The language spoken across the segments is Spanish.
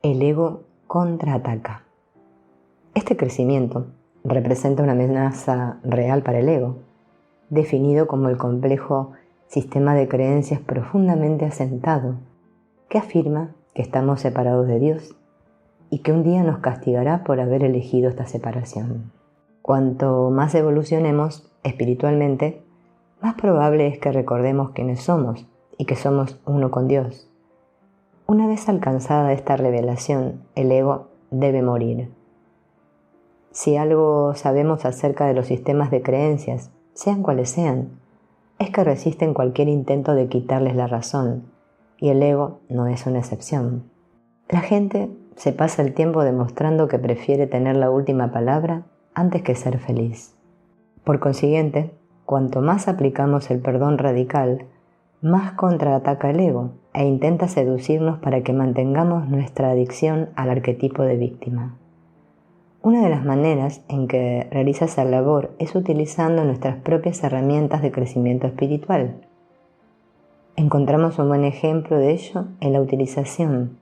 El ego contraataca. Este crecimiento representa una amenaza real para el ego, definido como el complejo sistema de creencias profundamente asentado, que afirma que estamos separados de Dios y que un día nos castigará por haber elegido esta separación. Cuanto más evolucionemos espiritualmente, más probable es que recordemos quiénes somos y que somos uno con Dios. Una vez alcanzada esta revelación, el ego debe morir. Si algo sabemos acerca de los sistemas de creencias, sean cuales sean, es que resisten cualquier intento de quitarles la razón, y el ego no es una excepción. La gente se pasa el tiempo demostrando que prefiere tener la última palabra antes que ser feliz. Por consiguiente, cuanto más aplicamos el perdón radical, más contraataca el ego e intenta seducirnos para que mantengamos nuestra adicción al arquetipo de víctima. Una de las maneras en que realiza esa labor es utilizando nuestras propias herramientas de crecimiento espiritual. Encontramos un buen ejemplo de ello en la utilización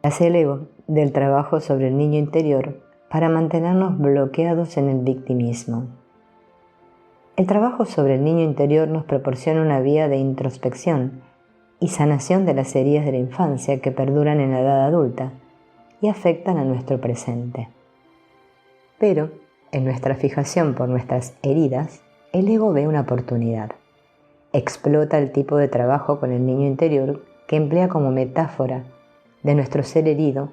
que hace el ego del trabajo sobre el niño interior para mantenernos bloqueados en el victimismo. El trabajo sobre el niño interior nos proporciona una vía de introspección y sanación de las heridas de la infancia que perduran en la edad adulta y afectan a nuestro presente. Pero, en nuestra fijación por nuestras heridas, el ego ve una oportunidad. Explota el tipo de trabajo con el niño interior que emplea como metáfora de nuestro ser herido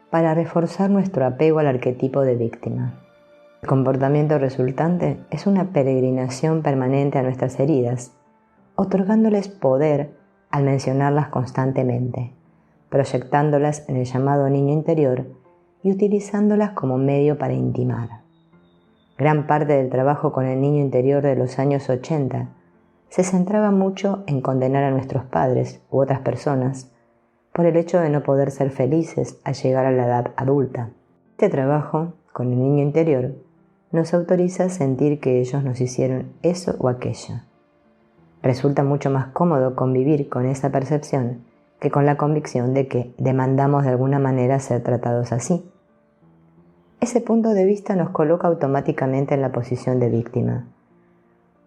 para reforzar nuestro apego al arquetipo de víctima. El comportamiento resultante es una peregrinación permanente a nuestras heridas, otorgándoles poder al mencionarlas constantemente, proyectándolas en el llamado niño interior y utilizándolas como medio para intimar. Gran parte del trabajo con el niño interior de los años 80 se centraba mucho en condenar a nuestros padres u otras personas por el hecho de no poder ser felices al llegar a la edad adulta. Este trabajo con el niño interior nos autoriza a sentir que ellos nos hicieron eso o aquello. Resulta mucho más cómodo convivir con esa percepción que con la convicción de que demandamos de alguna manera ser tratados así. Ese punto de vista nos coloca automáticamente en la posición de víctima.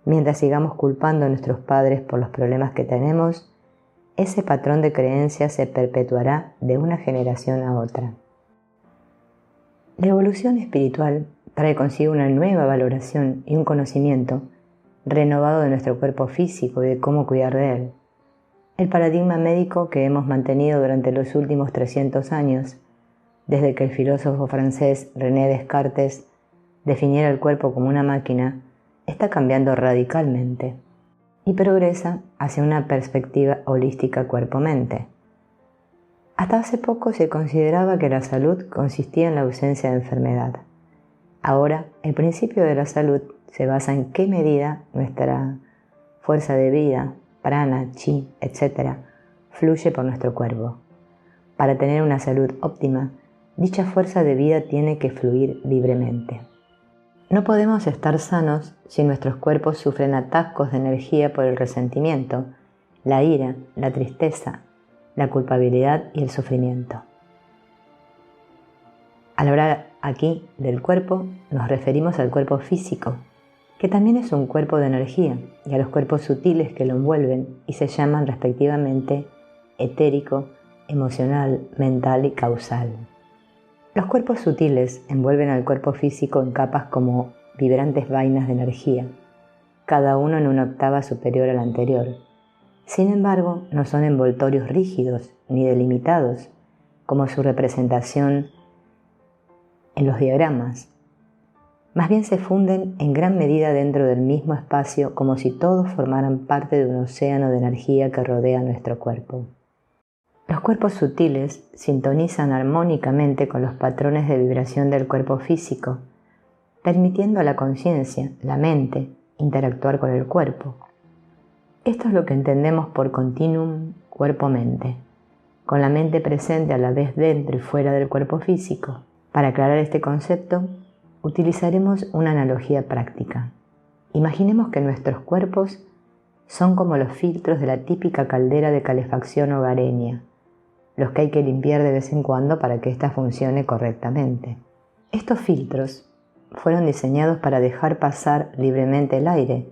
Mientras sigamos culpando a nuestros padres por los problemas que tenemos, ese patrón de creencias se perpetuará de una generación a otra. La evolución espiritual trae consigo una nueva valoración y un conocimiento renovado de nuestro cuerpo físico y de cómo cuidar de él. El paradigma médico que hemos mantenido durante los últimos 300 años, desde que el filósofo francés René Descartes definiera el cuerpo como una máquina, está cambiando radicalmente y progresa hacia una perspectiva holística cuerpo-mente. Hasta hace poco se consideraba que la salud consistía en la ausencia de enfermedad. Ahora, el principio de la salud se basa en qué medida nuestra fuerza de vida, prana, chi, etc., fluye por nuestro cuerpo. Para tener una salud óptima, dicha fuerza de vida tiene que fluir libremente. No podemos estar sanos si nuestros cuerpos sufren atascos de energía por el resentimiento, la ira, la tristeza, la culpabilidad y el sufrimiento. Al hablar aquí del cuerpo, nos referimos al cuerpo físico, que también es un cuerpo de energía, y a los cuerpos sutiles que lo envuelven y se llaman respectivamente etérico, emocional, mental y causal. Los cuerpos sutiles envuelven al cuerpo físico en capas como vibrantes vainas de energía, cada uno en una octava superior a la anterior. Sin embargo, no son envoltorios rígidos ni delimitados, como su representación en los diagramas. Más bien se funden en gran medida dentro del mismo espacio, como si todos formaran parte de un océano de energía que rodea nuestro cuerpo. Los cuerpos sutiles sintonizan armónicamente con los patrones de vibración del cuerpo físico, permitiendo a la conciencia, la mente, interactuar con el cuerpo. Esto es lo que entendemos por continuum cuerpo-mente, con la mente presente a la vez dentro y fuera del cuerpo físico. Para aclarar este concepto, utilizaremos una analogía práctica. Imaginemos que nuestros cuerpos son como los filtros de la típica caldera de calefacción hogareña. los que hay que limpiar de vez en cuando para que ésta funcione correctamente. Estos filtros fueron diseñados para dejar pasar libremente el aire,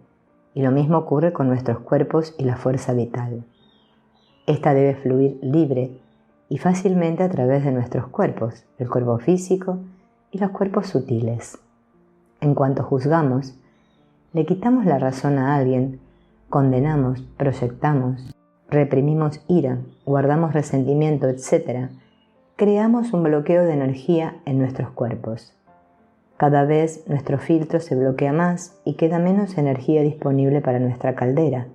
y lo mismo ocurre con nuestros cuerpos y la fuerza vital. Esta debe fluir libre y fácilmente a través de nuestros cuerpos, el cuerpo físico y los cuerpos sutiles. En cuanto juzgamos, le quitamos la razón a alguien, condenamos, proyectamos, reprimimos ira, guardamos resentimiento, etc., creamos un bloqueo de energía en nuestros cuerpos. Cada vez nuestro filtro se bloquea más y queda menos energía disponible para nuestra caldera.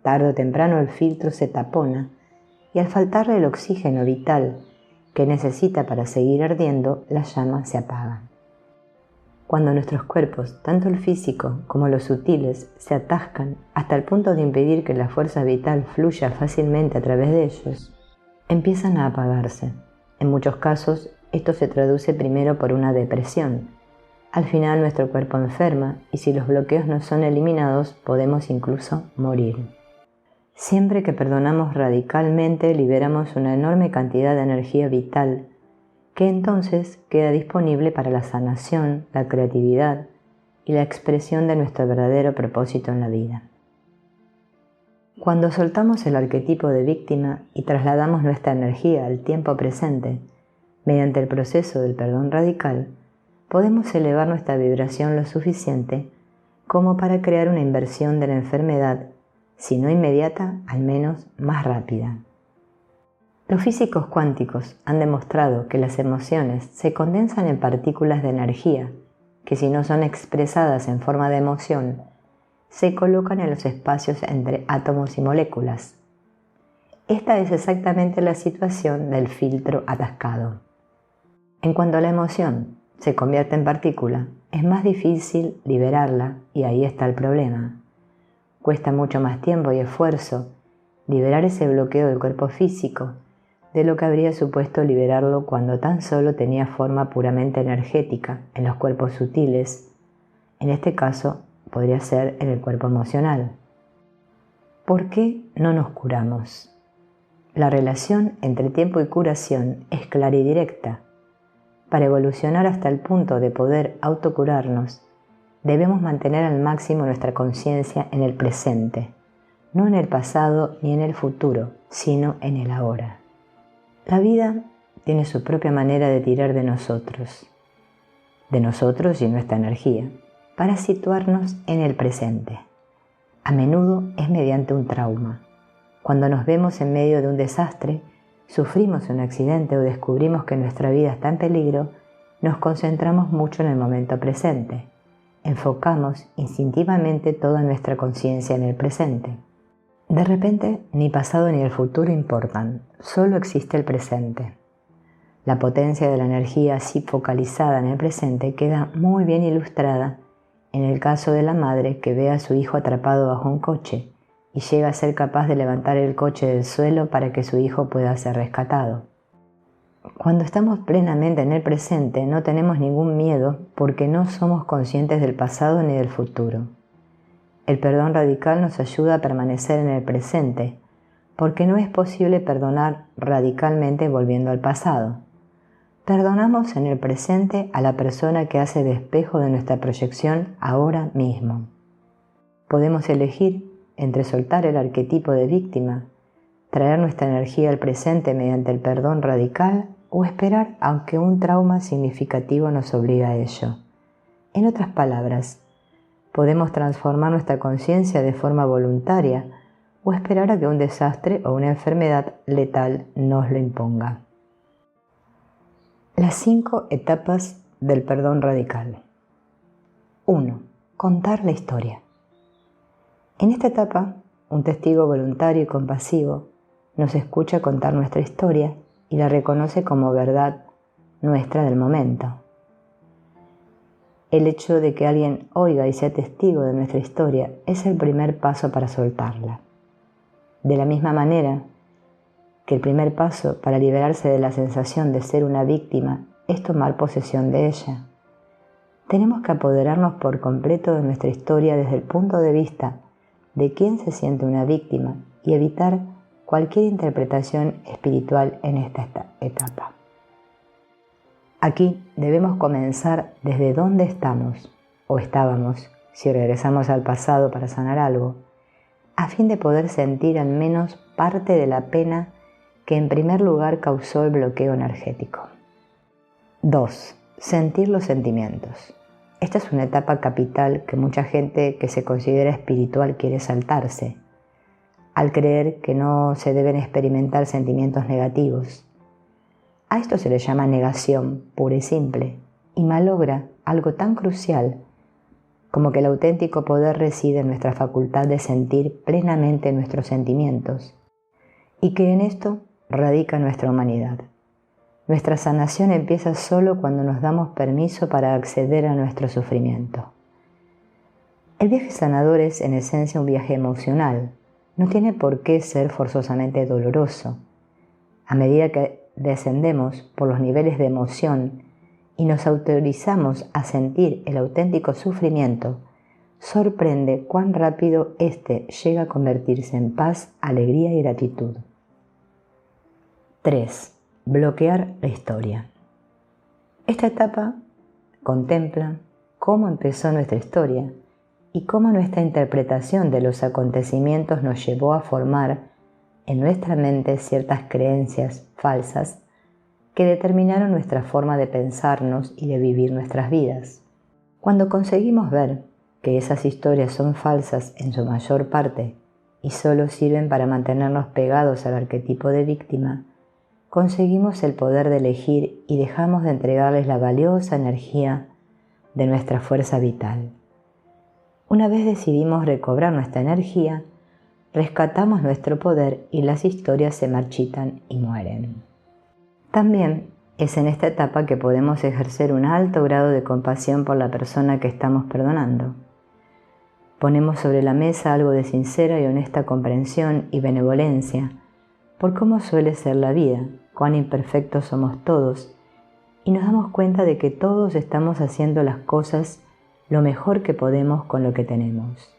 Tarde o temprano el filtro se tapona y al faltarle el oxígeno vital que necesita para seguir ardiendo, la llama se apaga. Cuando nuestros cuerpos, tanto el físico como los sutiles, se atascan hasta el punto de impedir que la fuerza vital fluya fácilmente a través de ellos, empiezan a apagarse. En muchos casos, esto se traduce primero por una depresión. Al final nuestro cuerpo enferma y si los bloqueos no son eliminados, podemos incluso morir. Siempre que perdonamos radicalmente, liberamos una enorme cantidad de energía vital que entonces queda disponible para la sanación, la creatividad y la expresión de nuestro verdadero propósito en la vida. Cuando soltamos el arquetipo de víctima y trasladamos nuestra energía al tiempo presente, mediante el proceso del perdón radical, podemos elevar nuestra vibración lo suficiente como para crear una inversión de la enfermedad, si no inmediata, al menos más rápida. Los físicos cuánticos han demostrado que las emociones se condensan en partículas de energía que, si no son expresadas en forma de emoción, se colocan en los espacios entre átomos y moléculas. Esta es exactamente la situación del filtro atascado. En cuanto a la emoción se convierte en partícula, es más difícil liberarla y ahí está el problema. Cuesta mucho más tiempo y esfuerzo liberar ese bloqueo del cuerpo físico de lo que habría supuesto liberarlo cuando tan solo tenía forma puramente energética en los cuerpos sutiles. En este caso, podría ser en el cuerpo emocional. ¿Por qué no nos curamos? La relación entre tiempo y curación es clara y directa. Para evolucionar hasta el punto de poder autocurarnos, debemos mantener al máximo nuestra conciencia en el presente, no en el pasado ni en el futuro, sino en el ahora. La vida tiene su propia manera de tirar de nosotros y nuestra energía, para situarnos en el presente. A menudo es mediante un trauma. Cuando nos vemos en medio de un desastre, sufrimos un accidente o descubrimos que nuestra vida está en peligro, nos concentramos mucho en el momento presente. Enfocamos instintivamente toda nuestra conciencia en el presente. De repente, ni pasado ni el futuro importan, solo existe el presente. La potencia de la energía así focalizada en el presente queda muy bien ilustrada en el caso de la madre que ve a su hijo atrapado bajo un coche y llega a ser capaz de levantar el coche del suelo para que su hijo pueda ser rescatado. Cuando estamos plenamente en el presente no tenemos ningún miedo porque no somos conscientes del pasado ni del futuro. El perdón radical nos ayuda a permanecer en el presente, porque no es posible perdonar radicalmente volviendo al pasado. Perdonamos en el presente a la persona que hace de espejo de nuestra proyección ahora mismo. Podemos elegir entre soltar el arquetipo de víctima, traer nuestra energía al presente mediante el perdón radical o esperar aunque un trauma significativo nos obligue a ello. En otras palabras, podemos transformar nuestra conciencia de forma voluntaria o esperar a que un desastre o una enfermedad letal nos lo imponga. Las 5 etapas del perdón radical. 1. Contar la historia. En esta etapa, un testigo voluntario y compasivo nos escucha contar nuestra historia y la reconoce como verdad nuestra del momento. El hecho de que alguien oiga y sea testigo de nuestra historia es el primer paso para soltarla. De la misma manera que el primer paso para liberarse de la sensación de ser una víctima es tomar posesión de ella. Tenemos que apoderarnos por completo de nuestra historia desde el punto de vista de quién se siente una víctima y evitar cualquier interpretación espiritual en esta etapa. Aquí debemos comenzar desde dónde estamos o estábamos, si regresamos al pasado para sanar algo, a fin de poder sentir al menos parte de la pena que en primer lugar causó el bloqueo energético. 2. Sentir los sentimientos. Esta es una etapa capital que mucha gente que se considera espiritual quiere saltarse, al creer que no se deben experimentar sentimientos negativos. A esto se le llama negación pura y simple, y malogra algo tan crucial como que el auténtico poder reside en nuestra facultad de sentir plenamente nuestros sentimientos, y que en esto radica nuestra humanidad. Nuestra sanación empieza solo cuando nos damos permiso para acceder a nuestro sufrimiento. El viaje sanador es en esencia un viaje emocional, no tiene por qué ser forzosamente doloroso. A medida que descendemos por los niveles de emoción y nos autorizamos a sentir el auténtico sufrimiento, sorprende cuán rápido éste llega a convertirse en paz, alegría y gratitud. 3. Bloquear la historia. Esta etapa contempla cómo empezó nuestra historia y cómo nuestra interpretación de los acontecimientos nos llevó a formar en nuestra mente ciertas creencias falsas que determinaron nuestra forma de pensarnos y de vivir nuestras vidas. Cuando conseguimos ver que esas historias son falsas en su mayor parte y solo sirven para mantenernos pegados al arquetipo de víctima, conseguimos el poder de elegir y dejamos de entregarles la valiosa energía de nuestra fuerza vital. Una vez decidimos recobrar nuestra energía, rescatamos nuestro poder y las historias se marchitan y mueren. También es en esta etapa que podemos ejercer un alto grado de compasión por la persona que estamos perdonando. Ponemos sobre la mesa algo de sincera y honesta comprensión y benevolencia por cómo suele ser la vida, cuán imperfectos somos todos, y nos damos cuenta de que todos estamos haciendo las cosas lo mejor que podemos con lo que tenemos.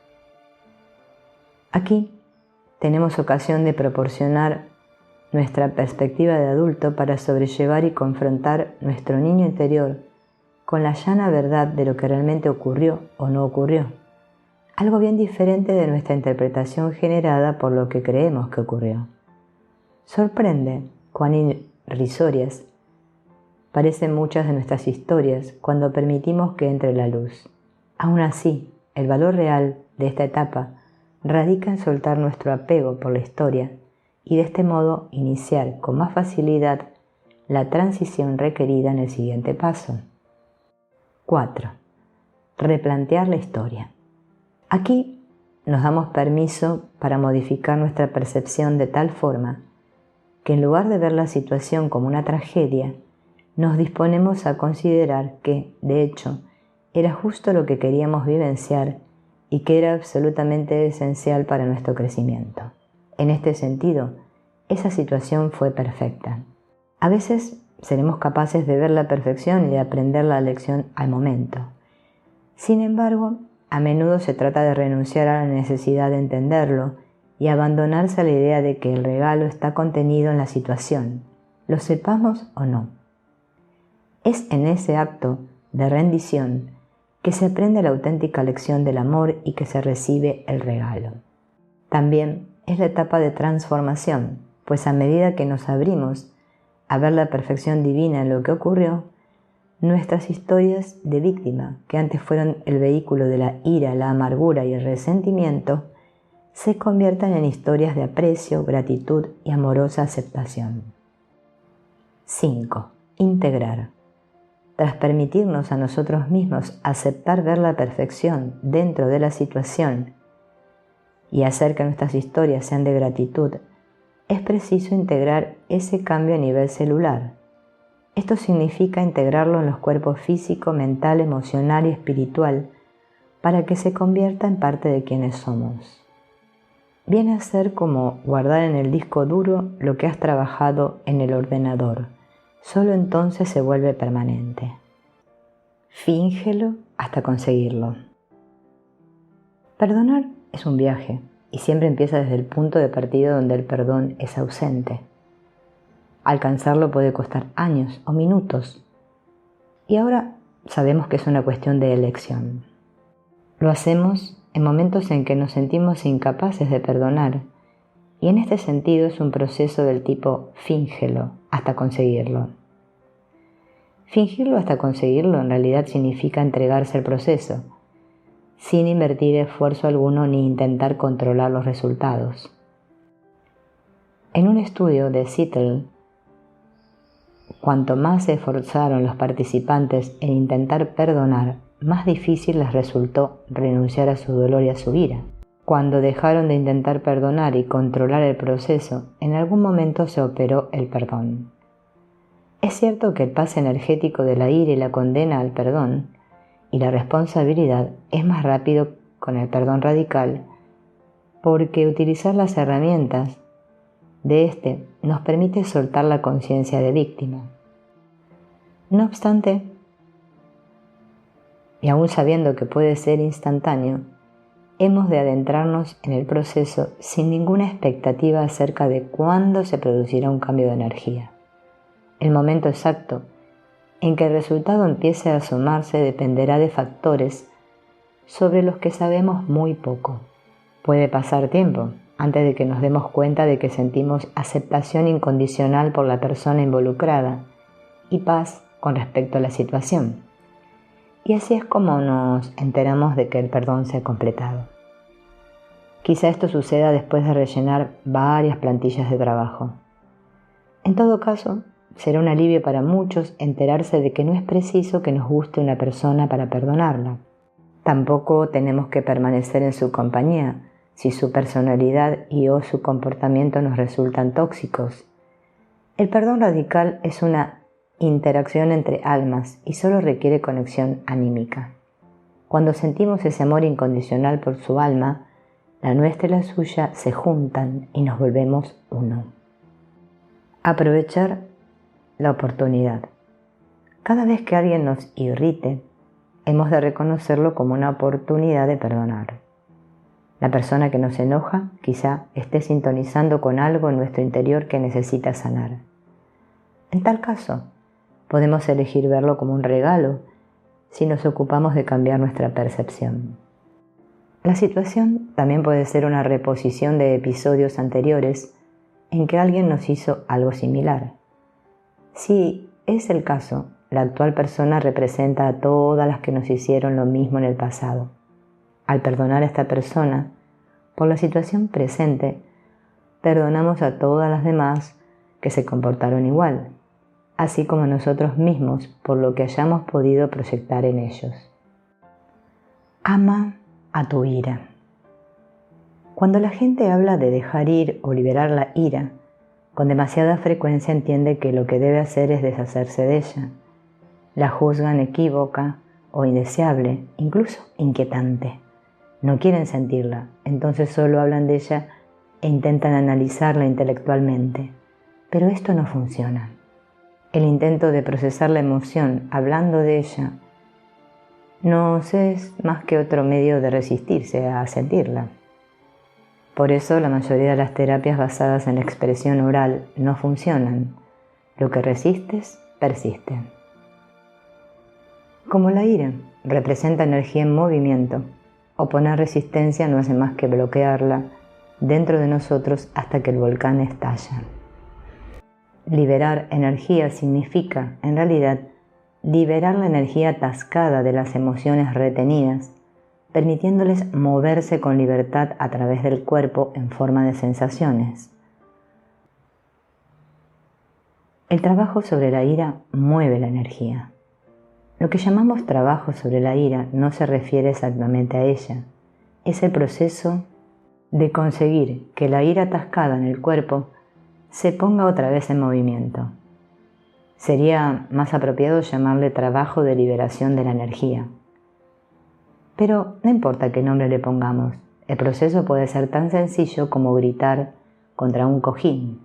Aquí tenemos ocasión de proporcionar nuestra perspectiva de adulto para sobrellevar y confrontar nuestro niño interior con la llana verdad de lo que realmente ocurrió o no ocurrió, algo bien diferente de nuestra interpretación generada por lo que creemos que ocurrió. Sorprende cuán irrisorias parecen muchas de nuestras historias cuando permitimos que entre la luz. Aún así, el valor real de esta etapa radica en soltar nuestro apego por la historia y de este modo iniciar con más facilidad la transición requerida en el siguiente paso. 4. Replantear la historia. Aquí nos damos permiso para modificar nuestra percepción de tal forma que en lugar de ver la situación como una tragedia, nos disponemos a considerar que, de hecho, era justo lo que queríamos vivenciar y que era absolutamente esencial para nuestro crecimiento. En este sentido, esa situación fue perfecta. A veces seremos capaces de ver la perfección y de aprender la lección al momento. Sin embargo, a menudo se trata de renunciar a la necesidad de entenderlo y abandonarse a la idea de que el regalo está contenido en la situación, lo sepamos o no. Es en ese acto de rendición que se aprende la auténtica lección del amor y que se recibe el regalo. También es la etapa de transformación, pues a medida que nos abrimos a ver la perfección divina en lo que ocurrió, nuestras historias de víctima, que antes fueron el vehículo de la ira, la amargura y el resentimiento, se conviertan en historias de aprecio, gratitud y amorosa aceptación. 5. Integrar. Tras permitirnos a nosotros mismos aceptar ver la perfección dentro de la situación y hacer que nuestras historias sean de gratitud, es preciso integrar ese cambio a nivel celular. Esto significa integrarlo en los cuerpos físico, mental, emocional y espiritual para que se convierta en parte de quienes somos. Viene a ser como guardar en el disco duro lo que has trabajado en el ordenador. Solo entonces se vuelve permanente. Fíngelo hasta conseguirlo. Perdonar es un viaje, y siempre empieza desde el punto de partida donde el perdón es ausente. Alcanzarlo puede costar años o minutos, y ahora sabemos que es una cuestión de elección. Lo hacemos en momentos en que nos sentimos incapaces de perdonar, y en este sentido es un proceso del tipo fíngelo hasta conseguirlo. Fingirlo hasta conseguirlo en realidad significa entregarse al proceso, sin invertir esfuerzo alguno ni intentar controlar los resultados. En un estudio de Seattle, cuanto más se esforzaron los participantes en intentar perdonar, más difícil les resultó renunciar a su dolor y a su ira. Cuando dejaron de intentar perdonar y controlar el proceso, en algún momento se operó el perdón. Es cierto que el pase energético de la ira y la condena al perdón y la responsabilidad es más rápido con el perdón radical, porque utilizar las herramientas de este nos permite soltar la conciencia de víctima. No obstante, y aún sabiendo que puede ser instantáneo, hemos de adentrarnos en el proceso sin ninguna expectativa acerca de cuándo se producirá un cambio de energía. El momento exacto en que el resultado empiece a asomarse dependerá de factores sobre los que sabemos muy poco. Puede pasar tiempo antes de que nos demos cuenta de que sentimos aceptación incondicional por la persona involucrada y paz con respecto a la situación. Y así es como nos enteramos de que el perdón se ha completado. Quizá esto suceda después de rellenar varias plantillas de trabajo. En todo caso, será un alivio para muchos enterarse de que no es preciso que nos guste una persona para perdonarla. Tampoco tenemos que permanecer en su compañía si su personalidad y o su comportamiento nos resultan tóxicos. El perdón radical es una interacción entre almas y solo requiere conexión anímica. Cuando sentimos ese amor incondicional por su alma, la nuestra y la suya se juntan y nos volvemos uno. Aprovechar la oportunidad. Cada vez que alguien nos irrite, hemos de reconocerlo como una oportunidad de perdonar. La persona que nos enoja quizá esté sintonizando con algo en nuestro interior que necesita sanar. En tal caso, podemos elegir verlo como un regalo si nos ocupamos de cambiar nuestra percepción. La situación también puede ser una reposición de episodios anteriores en que alguien nos hizo algo similar. Si es el caso, la actual persona representa a todas las que nos hicieron lo mismo en el pasado. Al perdonar a esta persona, por la situación presente, perdonamos a todas las demás que se comportaron igual, así como a nosotros mismos por lo que hayamos podido proyectar en ellos. Ama a tu ira. Cuando la gente habla de dejar ir o liberar la ira, con demasiada frecuencia entiende que lo que debe hacer es deshacerse de ella. La juzgan equívoca o indeseable, incluso inquietante. No quieren sentirla, entonces solo hablan de ella e intentan analizarla intelectualmente. Pero esto no funciona. El intento de procesar la emoción hablando de ella no es más que otro medio de resistirse a sentirla. Por eso la mayoría de las terapias basadas en la expresión oral no funcionan. Lo que resistes, persiste. Como la ira representa energía en movimiento, oponer resistencia no hace más que bloquearla dentro de nosotros hasta que el volcán estalla. Liberar energía significa, en realidad, liberar la energía atascada de las emociones retenidas, permitiéndoles moverse con libertad a través del cuerpo en forma de sensaciones. El trabajo sobre la ira mueve la energía. Lo que llamamos trabajo sobre la ira no se refiere exactamente a ella. Es el proceso de conseguir que la ira atascada en el cuerpo se ponga otra vez en movimiento. Sería más apropiado llamarle trabajo de liberación de la energía. Pero no importa qué nombre le pongamos, el proceso puede ser tan sencillo como gritar contra un cojín,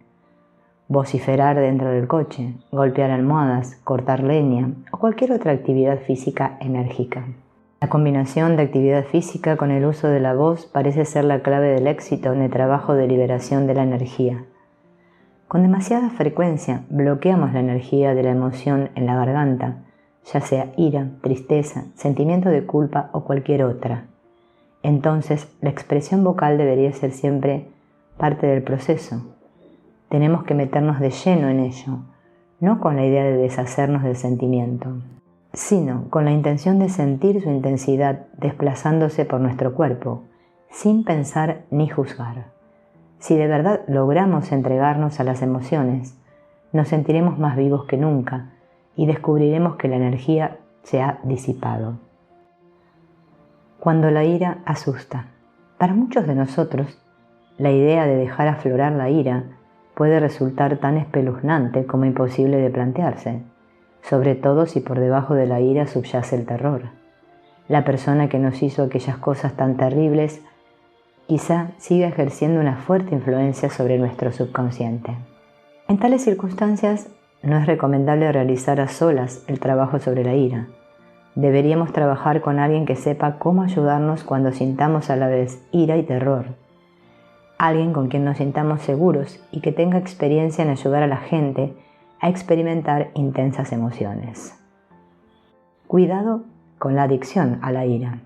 vociferar dentro del coche, golpear almohadas, cortar leña o cualquier otra actividad física enérgica. La combinación de actividad física con el uso de la voz parece ser la clave del éxito en el trabajo de liberación de la energía. Con demasiada frecuencia bloqueamos la energía de la emoción en la garganta, ya sea ira, tristeza, sentimiento de culpa o cualquier otra. Entonces, la expresión vocal debería ser siempre parte del proceso. Tenemos que meternos de lleno en ello, no con la idea de deshacernos del sentimiento, sino con la intención de sentir su intensidad desplazándose por nuestro cuerpo, sin pensar ni juzgar. Si de verdad logramos entregarnos a las emociones, nos sentiremos más vivos que nunca y descubriremos que la energía se ha disipado. Cuando la ira asusta. Para muchos de nosotros, la idea de dejar aflorar la ira puede resultar tan espeluznante como imposible de plantearse, sobre todo si por debajo de la ira subyace el terror. La persona que nos hizo aquellas cosas tan terribles quizá siga ejerciendo una fuerte influencia sobre nuestro subconsciente. En tales circunstancias, no es recomendable realizar a solas el trabajo sobre la ira. Deberíamos trabajar con alguien que sepa cómo ayudarnos cuando sintamos a la vez ira y terror. Alguien con quien nos sintamos seguros y que tenga experiencia en ayudar a la gente a experimentar intensas emociones. Cuidado con la adicción a la ira.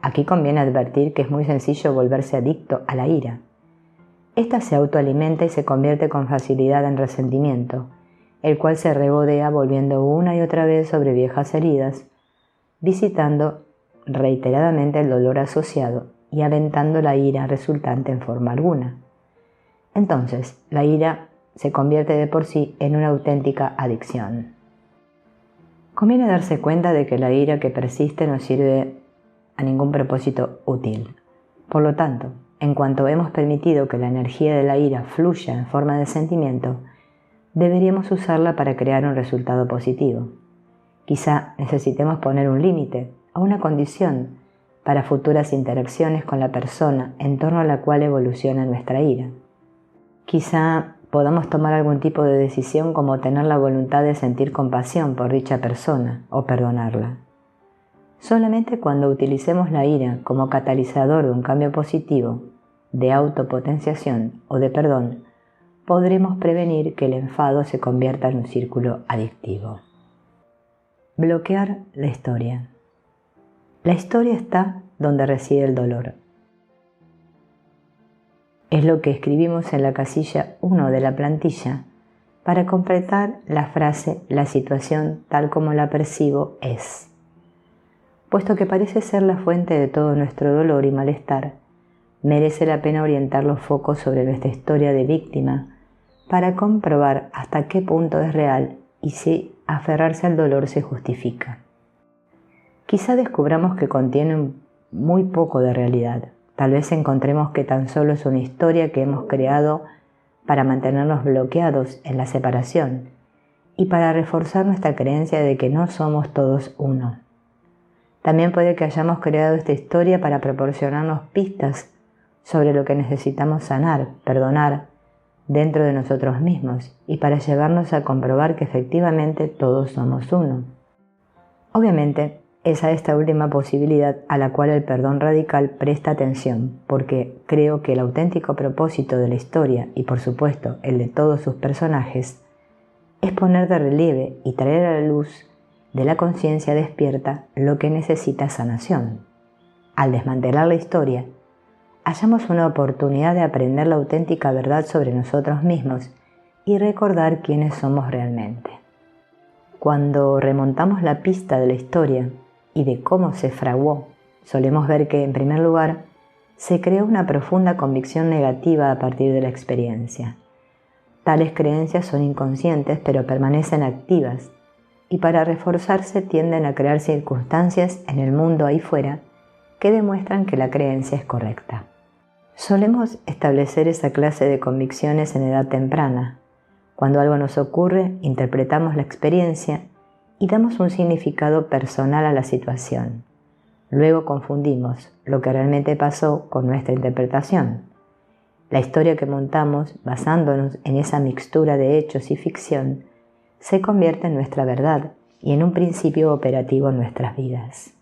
Aquí conviene advertir que es muy sencillo volverse adicto a la ira. Esta se autoalimenta y se convierte con facilidad en resentimiento, el cual se regodea volviendo una y otra vez sobre viejas heridas, visitando reiteradamente el dolor asociado y alentando la ira resultante en forma alguna. Entonces, la ira se convierte de por sí en una auténtica adicción. Conviene darse cuenta de que la ira que persiste no sirve a ningún propósito útil. Por lo tanto, en cuanto hemos permitido que la energía de la ira fluya en forma de sentimiento, deberíamos usarla para crear un resultado positivo. Quizá necesitemos poner un límite o una condición para futuras interacciones con la persona en torno a la cual evoluciona nuestra ira. Quizá podamos tomar algún tipo de decisión como tener la voluntad de sentir compasión por dicha persona o perdonarla. Solamente cuando utilicemos la ira como catalizador de un cambio positivo, de autopotenciación o de perdón, podremos prevenir que el enfado se convierta en un círculo adictivo. Bloquear la historia. La historia está donde reside el dolor. Es lo que escribimos en la casilla 1 de la plantilla para completar la frase «La situación tal como la percibo es». Puesto que parece ser la fuente de todo nuestro dolor y malestar, merece la pena orientar los focos sobre nuestra historia de víctima para comprobar hasta qué punto es real y si aferrarse al dolor se justifica. Quizá descubramos que contiene muy poco de realidad. Tal vez encontremos que tan solo es una historia que hemos creado para mantenernos bloqueados en la separación y para reforzar nuestra creencia de que no somos todos uno. También puede que hayamos creado esta historia para proporcionarnos pistas sobre lo que necesitamos sanar, perdonar dentro de nosotros mismos y para llevarnos a comprobar que efectivamente todos somos uno. Obviamente, es a esta última posibilidad a la cual el perdón radical presta atención, porque creo que el auténtico propósito de la historia, y por supuesto el de todos sus personajes, es poner de relieve y traer a la luz de la conciencia despierta lo que necesita sanación. Al desmantelar la historia, hallamos una oportunidad de aprender la auténtica verdad sobre nosotros mismos y recordar quiénes somos realmente. Cuando remontamos la pista de la historia y de cómo se fraguó, solemos ver que, en primer lugar, se creó una profunda convicción negativa a partir de la experiencia. Tales creencias son inconscientes pero permanecen activas y para reforzarse tienden a crear circunstancias en el mundo ahí fuera que demuestran que la creencia es correcta. Solemos establecer esa clase de convicciones en edad temprana. Cuando algo nos ocurre, interpretamos la experiencia y damos un significado personal a la situación. Luego confundimos lo que realmente pasó con nuestra interpretación. La historia que montamos, basándonos en esa mixtura de hechos y ficción, se convierte en nuestra verdad y en un principio operativo en nuestras vidas.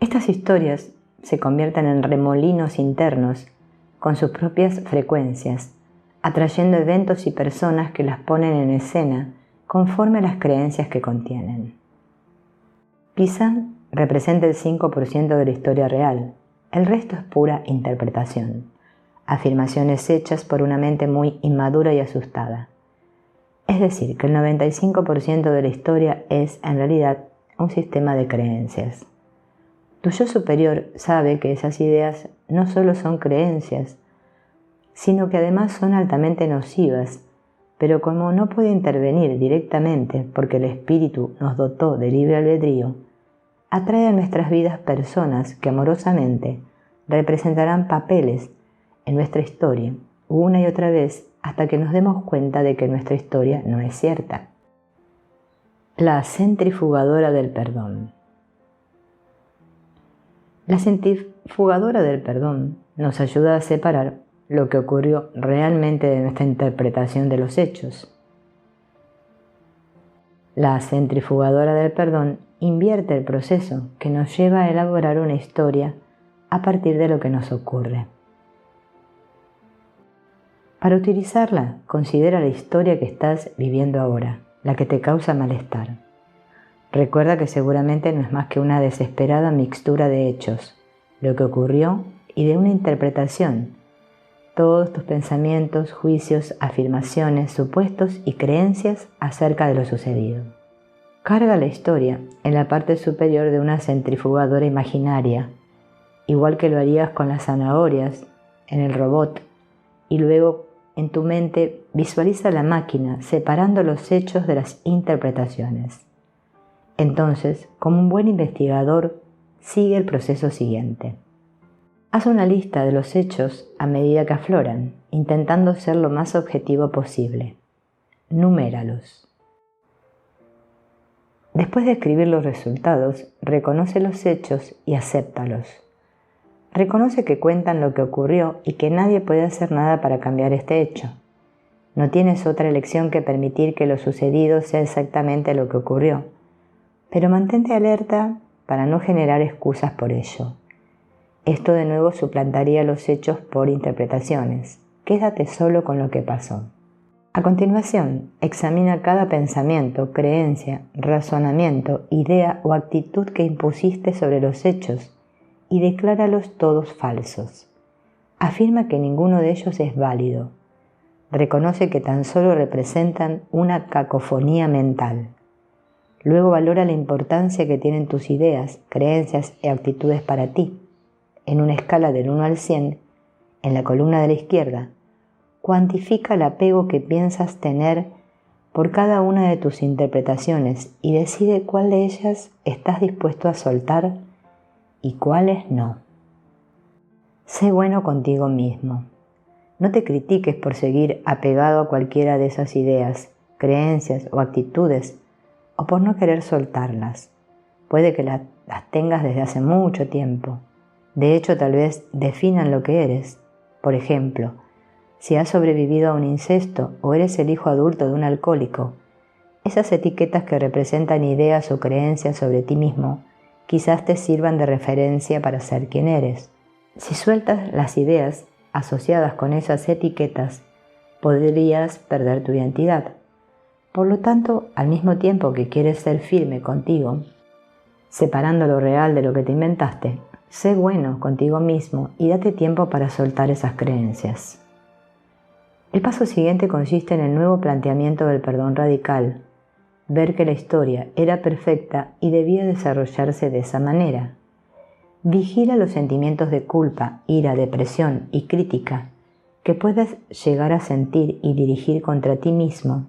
Estas historias se convierten en remolinos internos con sus propias frecuencias, atrayendo eventos y personas que las ponen en escena conforme a las creencias que contienen. Quizá representa el 5% de la historia real, el resto es pura interpretación, afirmaciones hechas por una mente muy inmadura y asustada. Es decir, que el 95% de la historia es, en realidad, un sistema de creencias. Tu yo superior sabe que esas ideas no solo son creencias, sino que además son altamente nocivas, pero como no puede intervenir directamente porque el espíritu nos dotó de libre albedrío, atrae a nuestras vidas personas que amorosamente representarán papeles en nuestra historia una y otra vez hasta que nos demos cuenta de que nuestra historia no es cierta. La centrifugadora del perdón. La centrifugadora del perdón nos ayuda a separar lo que ocurrió realmente de nuestra interpretación de los hechos. La centrifugadora del perdón invierte el proceso que nos lleva a elaborar una historia a partir de lo que nos ocurre. Para utilizarla, considera la historia que estás viviendo ahora, la que te causa malestar. Recuerda que seguramente no es más que una desesperada mixtura de hechos, lo que ocurrió y de una interpretación. Todos tus pensamientos, juicios, afirmaciones, supuestos y creencias acerca de lo sucedido. Carga la historia en la parte superior de una centrifugadora imaginaria, igual que lo harías con las zanahorias en el robot, y luego en tu mente visualiza la máquina separando los hechos de las interpretaciones. Entonces, como un buen investigador, sigue el proceso siguiente. Haz una lista de los hechos a medida que afloran, intentando ser lo más objetivo posible. Numéralos. Después de escribir los resultados, reconoce los hechos y acéptalos. Reconoce que cuentan lo que ocurrió y que nadie puede hacer nada para cambiar este hecho. No tienes otra elección que permitir que lo sucedido sea exactamente lo que ocurrió, pero mantente alerta para no generar excusas por ello. Esto de nuevo suplantaría los hechos por interpretaciones. Quédate solo con lo que pasó. A continuación, examina cada pensamiento, creencia, razonamiento, idea o actitud que impusiste sobre los hechos y decláralos todos falsos. Afirma que ninguno de ellos es válido. Reconoce que tan solo representan una cacofonía mental. Luego valora la importancia que tienen tus ideas, creencias y actitudes para ti. En una escala del 1 al 100, en la columna de la izquierda, cuantifica el apego que piensas tener por cada una de tus interpretaciones y decide cuál de ellas estás dispuesto a soltar y cuáles no. Sé bueno contigo mismo. No te critiques por seguir apegado a cualquiera de esas ideas, creencias o actitudes o por no querer soltarlas. Puede que las tengas desde hace mucho tiempo. De hecho, tal vez definan lo que eres. Por ejemplo, si has sobrevivido a un incesto o eres el hijo adulto de un alcohólico, esas etiquetas que representan ideas o creencias sobre ti mismo quizás te sirvan de referencia para ser quien eres. Si sueltas las ideas asociadas con esas etiquetas, podrías perder tu identidad. Por lo tanto, al mismo tiempo que quieres ser firme contigo, separando lo real de lo que te inventaste, sé bueno contigo mismo y date tiempo para soltar esas creencias. El paso siguiente consiste en el nuevo planteamiento del perdón radical, ver que la historia era perfecta y debía desarrollarse de esa manera. Vigila los sentimientos de culpa, ira, depresión y crítica que puedas llegar a sentir y dirigir contra ti mismo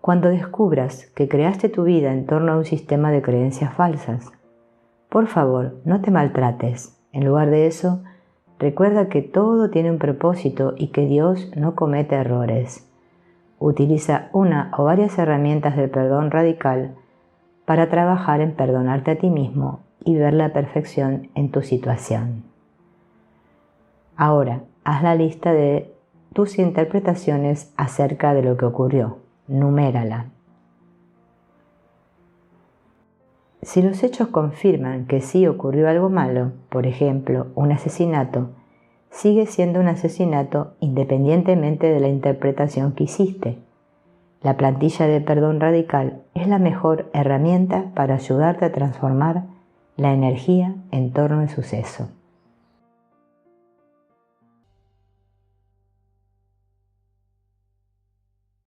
cuando descubras que creaste tu vida en torno a un sistema de creencias falsas. Por favor, no te maltrates. En lugar de eso, recuerda que todo tiene un propósito y que Dios no comete errores. Utiliza una o varias herramientas del perdón radical para trabajar en perdonarte a ti mismo y ver la perfección en tu situación. Ahora, haz la lista de tus interpretaciones acerca de lo que ocurrió. Numérala. Si los hechos confirman que sí ocurrió algo malo, por ejemplo, un asesinato, sigue siendo un asesinato independientemente de la interpretación que hiciste. La plantilla de perdón radical es la mejor herramienta para ayudarte a transformar la energía en torno al suceso.